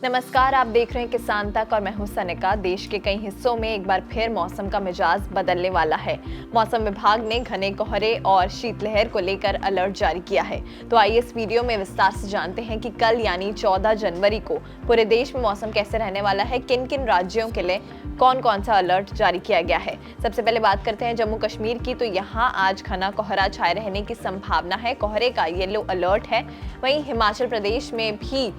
नमस्कार, आप देख रहे हैं किसान तक और मैं हूं सनिका। देश के कई हिस्सों में एक बार फिर मौसम का मिजाज बदलने वाला है। मौसम विभाग ने घने कोहरे और शीतलहर को लेकर अलर्ट जारी किया है। तो आइए इस वीडियो में विस्तार से जानते हैं कि कल यानी 14 जनवरी को पूरे देश में मौसम कैसे रहने वाला है, किन किन राज्यों के लिए कौन कौन सा अलर्ट जारी किया गया है। सबसे पहले बात करते हैं जम्मू कश्मीर की। तो यहाँ आज घना कोहरा छाए रहने की संभावना है, कोहरे का येलो अलर्ट है। वहीं हिमाचल प्रदेश में भी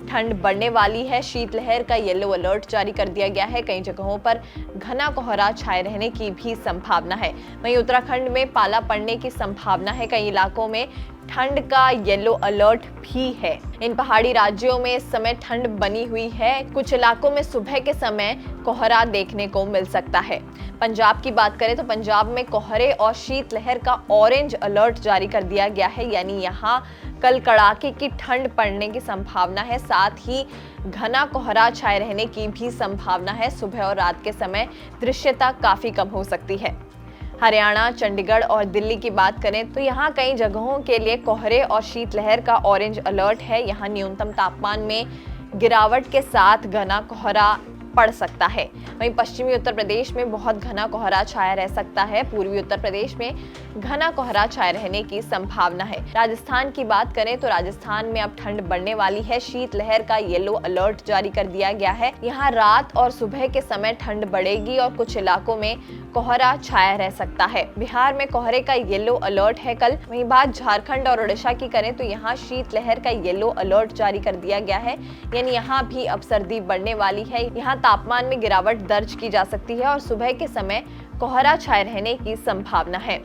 ठंड बढ़ने वाली है, शीतलहर का येलो अलर्ट जारी कर दिया गया है। कई जगहों पर घना कोहरा छाए रहने की भी संभावना है। वहीं उत्तराखंड में पाला पड़ने की संभावना है, कई इलाकों में ठंड का येलो अलर्ट भी है। इन पहाड़ी राज्यों में इस समय ठंड बनी हुई है, कुछ इलाकों में सुबह के समय कोहरा देखने को मिल सकता है। पंजाब की बात करें तो पंजाब में कोहरे और शीतलहर का ऑरेंज अलर्ट जारी कर दिया गया है, यानी यहाँ कल कड़ाके की ठंड पड़ने की संभावना है। साथ ही घना कोहरा छाए रहने की भी संभावना है। सुबह और रात के समय दृश्यता काफी कम हो सकती है। हरियाणा, चंडीगढ़ और दिल्ली की बात करें तो यहाँ कई जगहों के लिए कोहरे और शीतलहर का ऑरेंज अलर्ट है। यहाँ न्यूनतम तापमान में गिरावट के साथ घना कोहरा पड़ सकता है। वहीं पश्चिमी उत्तर प्रदेश में बहुत घना कोहरा छाया रह सकता है। पूर्वी उत्तर प्रदेश में घना कोहरा छाए रहने की संभावना है। राजस्थान की बात करें तो राजस्थान में अब ठंड बढ़ने वाली है। शीतलहर का येलो अलर्ट जारी कर दिया गया है। यहाँ रात और सुबह के समय ठंड बढ़ेगी और कुछ इलाकों में कोहरा छाया रह सकता है। बिहार में कोहरे का येलो अलर्ट है कल। वहीं बात झारखंड और उड़ीसा की करें तो यहाँ शीतलहर का येलो अलर्ट जारी कर दिया गया है, यानी यहाँ भी अब सर्दी बढ़ने वाली है। यहाँ तापमान में गिरावट दर्ज की जा सकती है और सुबह के समय कोहरा छाए रहने की संभावना है।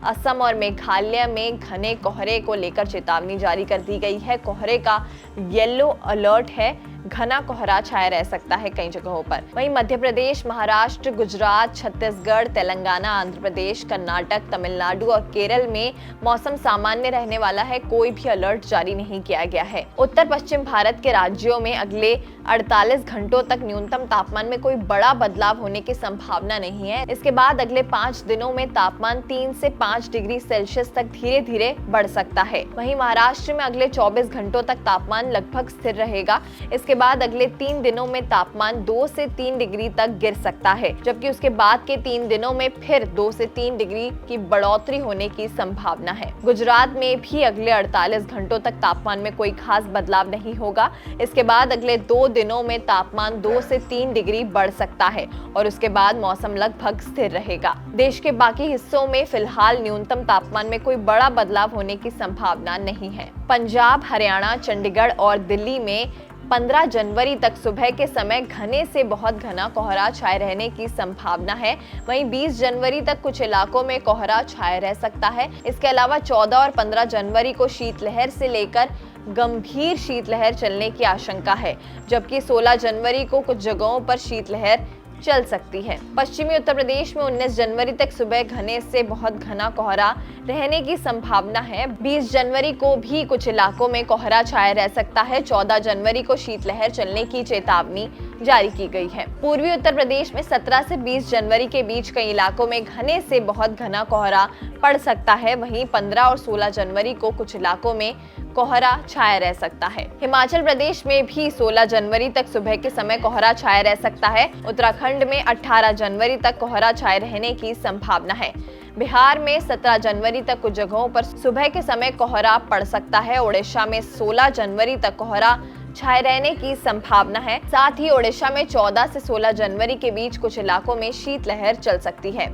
असम और मेघालय में घने कोहरे को लेकर चेतावनी जारी कर दी गई है। कोहरे का येलो अलर्ट है, घना कोहरा छाया रह सकता है कई जगहों पर। वहीं मध्य प्रदेश, महाराष्ट्र, गुजरात, छत्तीसगढ़, तेलंगाना, आंध्र प्रदेश, कर्नाटक, तमिलनाडु और केरल में मौसम सामान्य रहने वाला है। कोई भी अलर्ट जारी नहीं किया गया है। उत्तर पश्चिम भारत के राज्यों में अगले 48 घंटों तक न्यूनतम तापमान में कोई बड़ा बदलाव होने की संभावना नहीं है। इसके बाद अगले 5 दिनों में तापमान 3 से 5 डिग्री सेल्सियस तक धीरे धीरे बढ़ सकता है। वहीं महाराष्ट्र में अगले 24 घंटों तक तापमान लगभग स्थिर रहेगा। इसके बाद अगले 3 दिनों में तापमान 2 से 3 डिग्री तक गिर सकता है, जबकि उसके बाद के 3 दिनों में फिर 2 से 3 डिग्री की बढ़ोतरी होने की संभावना है। गुजरात में भी अगले 48 घंटों तक तापमान में कोई खास बदलाव नहीं होगा। इसके बाद अगले 2 दिनों में तापमान 2 से 3 डिग्री बढ़ सकता है और उसके बाद मौसम लगभग स्थिर रहेगा। देश के बाकी हिस्सों में फिलहाल न्यूनतम तापमान में कोई बड़ा बदलाव होने की संभावना नहीं है। पंजाब, हरियाणा, चंडीगढ़ और दिल्ली में 15 जनवरी तक सुबह के समय घने से बहुत घना कोहरा छाए रहने की संभावना है। वहीं 20 जनवरी तक कुछ इलाकों में कोहरा छाया रह सकता है। इसके अलावा 14 और 15 जनवरी को शीतलहर से लेकर गंभीर शीतलहर चलने की आशंका है, जबकि 16 जनवरी को कुछ जगहों पर शीतलहर चल सकती है। पश्चिमी उत्तर प्रदेश में 19 जनवरी तक सुबह घने से बहुत घना कोहरा रहने की संभावना है। 20 जनवरी को भी कुछ इलाकों में कोहरा छाया रह सकता है। 14 जनवरी को शीतलहर चलने की चेतावनी जारी की गई है। पूर्वी उत्तर प्रदेश में 17 से 20 जनवरी के बीच कई इलाकों में घने से बहुत घना कोहरा पड़ सकता है। वहीं 15 और 16 जनवरी को कुछ इलाकों में कोहरा छाया रह सकता है। हिमाचल प्रदेश में भी 16 जनवरी तक सुबह के समय कोहरा छाया रह सकता है। उत्तराखंड में 18 जनवरी तक कोहरा छाए रहने की संभावना है। बिहार में 17 जनवरी तक कुछ जगहों पर सुबह के समय कोहरा पड़ सकता है। ओडिशा में 16 जनवरी तक कोहरा छाए रहने की संभावना है। साथ ही ओडिशा में 14 से 16 जनवरी के बीच कुछ इलाकों में शीतलहर चल सकती है।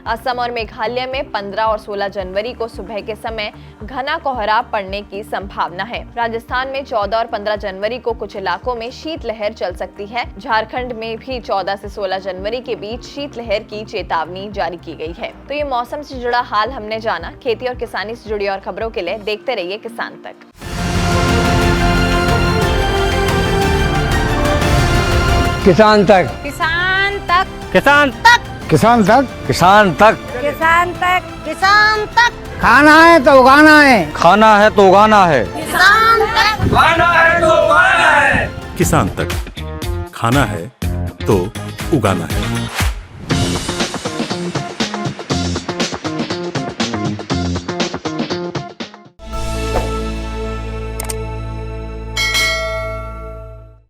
असम और मेघालय में 15 और 16 जनवरी को सुबह के समय घना कोहरा पड़ने की संभावना है। राजस्थान में 14 और 15 जनवरी को कुछ इलाकों में शीतलहर चल सकती है। झारखंड में भी 14 से 16 जनवरी के बीच शीतलहर की चेतावनी जारी की गई है। तो ये मौसम से जुड़ा हाल हमने जाना। खेती और किसानी से जुड़ी और खबरों के लिए देखते रहिए किसान तक। किसान तक, किसान तक, किसान तक, किसान तक, किसान तक, किसान तक, किसान तक। खाना है तो उगाना है, खाना है तो उगाना है, किसान तक, खाना है तो उगाना है। किसान तक, खाना है तो उगाना है।